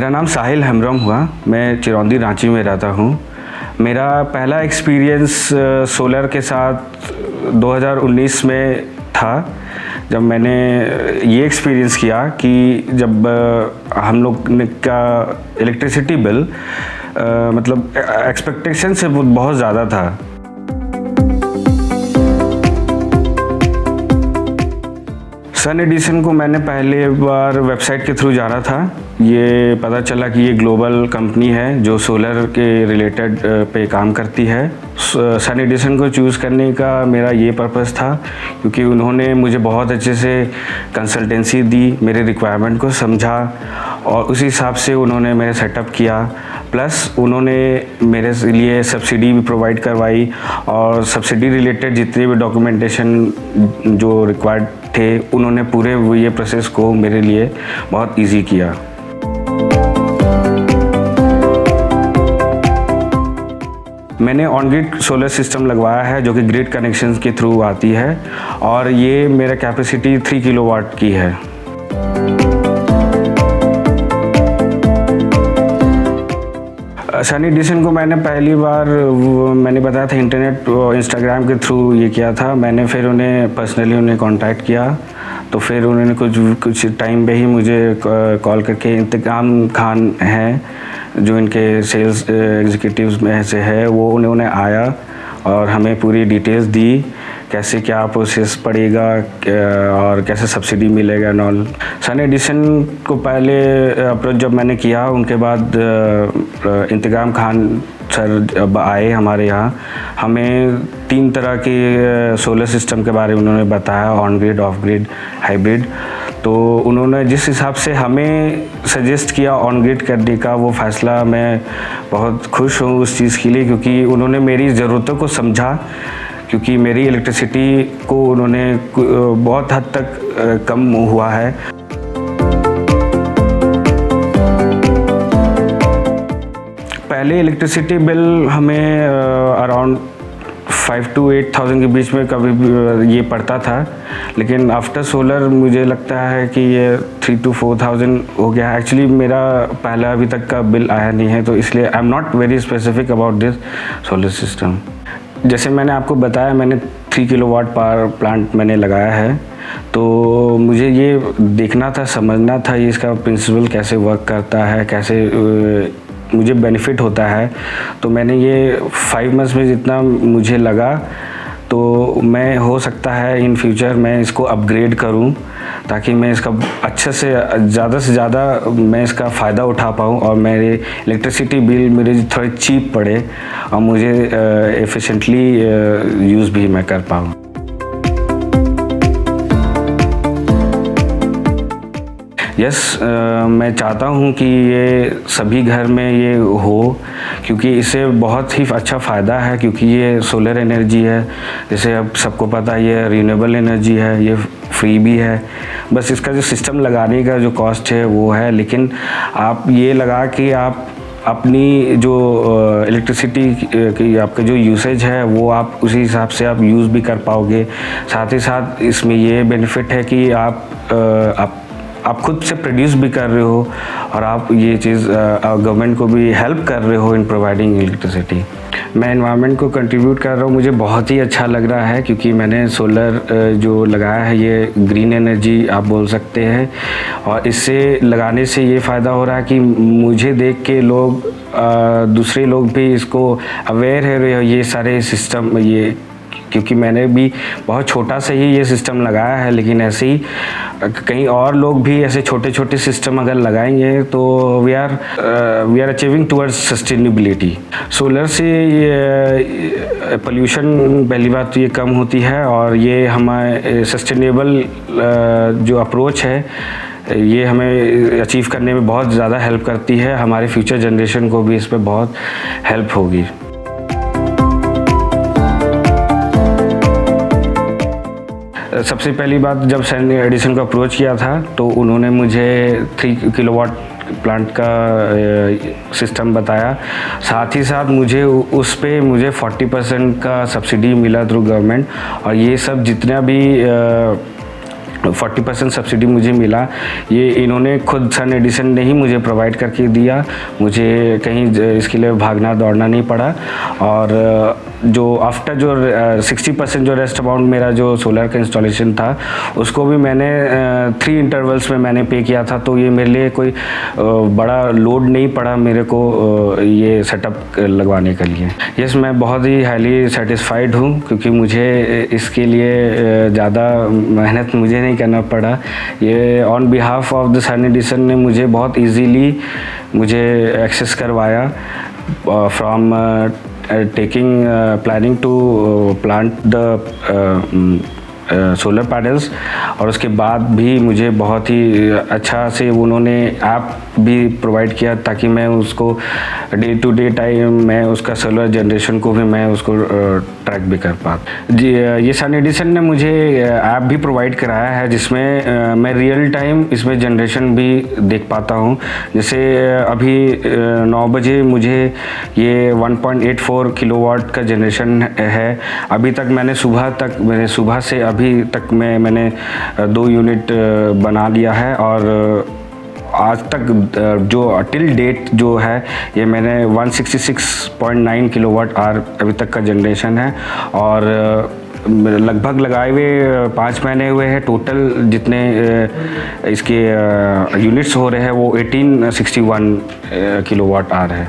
मेरा नाम साहिल हेम्ब्रम हुआ। मैं चिरौंदी रांची में रहता हूँ। मेरा पहला एक्सपीरियंस सोलर के साथ 2019 में था, जब मैंने ये एक्सपीरियंस किया कि जब हम लोग का इलेक्ट्रिसिटी बिल मतलब एक्सपेक्टेशन से बहुत ज़्यादा था। सन एडिसन को मैंने पहले बार वेबसाइट के थ्रू जाना था। ये पता चला कि ये ग्लोबल कंपनी है जो सोलर के रिलेटेड पे काम करती है। सन एडिसन को चूज़ करने का मेरा ये पर्पस था क्योंकि उन्होंने मुझे बहुत अच्छे से कंसल्टेंसी दी, मेरे रिक्वायरमेंट को समझा और उसी हिसाब से उन्होंने मेरे सेटअप किया। प्लस उन्होंने मेरे लिए सब्सिडी भी प्रोवाइड करवाई और सब्सिडी रिलेटेड जितने भी डॉक्यूमेंटेशन जो रिक्वायर्ड थे उन्होंने पूरे ये प्रोसेस को मेरे लिए बहुत इजी किया। मैंने ऑन ग्रिड सोलर सिस्टम लगवाया है जो कि ग्रिड कनेक्शन के थ्रू आती है और ये मेरा कैपेसिटी 3 किलोवाट की है। सन एडिसन को मैंने पहली बार मैंने बताया था इंटरनेट इंस्टाग्राम के थ्रू ये किया था। मैंने फिर उन्हें पर्सनली कांटेक्ट किया तो फिर उन्होंने कुछ टाइम पे ही मुझे कॉल करके, इंतकाम खान हैं जो इनके सेल्स एग्जीक्यूटिव्स में से है, वो उन्होंने आया और हमें पूरी डिटेल्स दी कैसे क्या प्रोसेस पड़ेगा और कैसे सब्सिडी मिलेगा एंड ऑल। सन एडिसन को पहले अप्रोच जब मैंने किया उनके बाद इंतकाम खान सर अब आए हमारे यहाँ, हमें 3 तरह के सोलर सिस्टम के बारे में उन्होंने बताया, on grid, of grid, hybrid. तो उन्होंने जिस हिसाब से हमें सजेस्ट किया ऑन ग्रिड करने का, वो फ़ैसला मैं बहुत खुश हूँ उस चीज़ के लिए क्योंकि उन्होंने मेरी ज़रूरतों को समझा। क्योंकि मेरी इलेक्ट्रिसिटी को उन्होंने बहुत हद तक कम हुआ है। पहले इलेक्ट्रिसिटी बिल हमें अराउंड 5 to 8,000 के बीच में कभी भी ये पड़ता था, लेकिन आफ्टर सोलर मुझे लगता है कि ये 3 to 4,000 हो गया। एक्चुअली मेरा पहला अभी तक का बिल आया नहीं है, तो इसलिए I am not very specific about this solar system. जैसे मैंने आपको बताया, मैंने 3 किलोवाट पावर प्लांट मैंने लगाया है, तो मुझे ये देखना था, समझना था ये इसका प्रिंसिपल कैसे वर्क करता है, कैसे मुझे बेनिफिट होता है। तो मैंने ये 5 मंथ्स में जितना मुझे लगा, तो मैं हो सकता है इन फ्यूचर मैं इसको अपग्रेड करूं ताकि मैं इसका अच्छे से ज़्यादा मैं इसका फ़ायदा उठा पाऊं और मेरे इलेक्ट्रिसिटी बिल मेरे थोड़े चीप पड़े और मुझे एफिशिएंटली यूज़ भी मैं कर पाऊं। यस, मैं चाहता हूँ कि ये सभी घर में ये हो क्योंकि इससे बहुत ही अच्छा फ़ायदा है। क्योंकि ये सोलर एनर्जी है, जैसे अब सबको पता है ये रिन्यूएबल एनर्जी है, ये फ्री भी है। बस इसका जो सिस्टम लगाने का जो कॉस्ट है वो है, लेकिन आप ये लगा कि आप अपनी जो इलेक्ट्रिसिटी की आपका जो यूसेज है वो आप उसी हिसाब से आप यूज़ भी कर पाओगे। साथ ही साथ इसमें ये बेनिफिट है कि आप खुद से प्रोड्यूस भी कर रहे हो और आप ये चीज़ गवर्नमेंट को भी हेल्प कर रहे हो इन प्रोवाइडिंग इलेक्ट्रिसिटी। मैं एनवायरनमेंट को कंट्रीब्यूट कर रहा हूँ, मुझे बहुत ही अच्छा लग रहा है क्योंकि मैंने सोलर जो लगाया है ये ग्रीन एनर्जी आप बोल सकते हैं और इससे लगाने से ये फ़ायदा हो रहा है कि मुझे देख के लोग दूसरे लोग भी इसको अवेयर है ये सारे सिस्टम, ये क्योंकि मैंने भी बहुत छोटा से ही ये सिस्टम लगाया है, लेकिन ऐसे ही कई और लोग भी ऐसे छोटे छोटे सिस्टम अगर लगाएंगे तो we are achieving towards sustainability. Solar से ये पोल्यूशन पहली बात तो ये कम होती है और ये हमारे सस्टेनेबल जो अप्रोच है ये हमें अचीव करने में बहुत ज़्यादा हेल्प करती है। हमारे फ्यूचर जनरेशन को भी इस पर बहुत हेल्प होगी। सबसे पहली बात, जब सन एडिसन का अप्रोच किया था तो उन्होंने मुझे 3 किलोवाट प्लांट का सिस्टम बताया। साथ ही साथ मुझे उस पे मुझे 40% का सब्सिडी मिला थ्रू गवर्नमेंट और ये सब जितना भी 40% सब्सिडी मुझे मिला। ये इन्होंने खुद सन एडिसन ने ही मुझे प्रोवाइड करके दिया, मुझे कहीं इसके लिए भागना दौड़ना नहीं पड़ा। और जो आफ्टर जो 60% जो रेस्ट अमाउंट मेरा जो सोलर का इंस्टॉलेशन था उसको भी मैंने 3 इंटरवल्स में मैंने पे किया था, तो ये मेरे लिए कोई बड़ा लोड नहीं पड़ा मेरे को ये सेटअप लगवाने के लिए। यस, मैं बहुत ही हाईली सेटिस्फाइड हूँ क्योंकि मुझे इसके लिए ज़्यादा मेहनत मुझे नहीं करना पड़ा। ये on behalf of the Sun Edison ने मुझे बहुत इजीली मुझे एक्सेस करवाया from planning to plant the solar panels. और उसके बाद भी मुझे बहुत ही अच्छा से उन्होंने ऐप भी प्रोवाइड किया ताकि मैं उसको डे टू डे टाइम मैं उसका सोलर जनरेशन को भी मैं उसको ट्रैक भी कर पाता। जी, ये सन एडिसन ने मुझे ऐप भी प्रोवाइड कराया है जिसमें मैं रियल टाइम इसमें जनरेशन भी देख पाता हूँ। जैसे अभी 9 बजे मुझे ये 1.84 किलोवाट का जनरेशन है। अभी तक मैंने सुबह से अभी तक मैंने 2 यूनिट बना लिया है और आज तक जो टिल डेट जो है ये मैंने 166.9 किलोवाट आवर अभी तक का जनरेशन है। और लगभग लगाए हुए 5 महीने हुए हैं। टोटल जितने इसके यूनिट्स हो रहे हैं वो 1861 किलोवाट आवर है।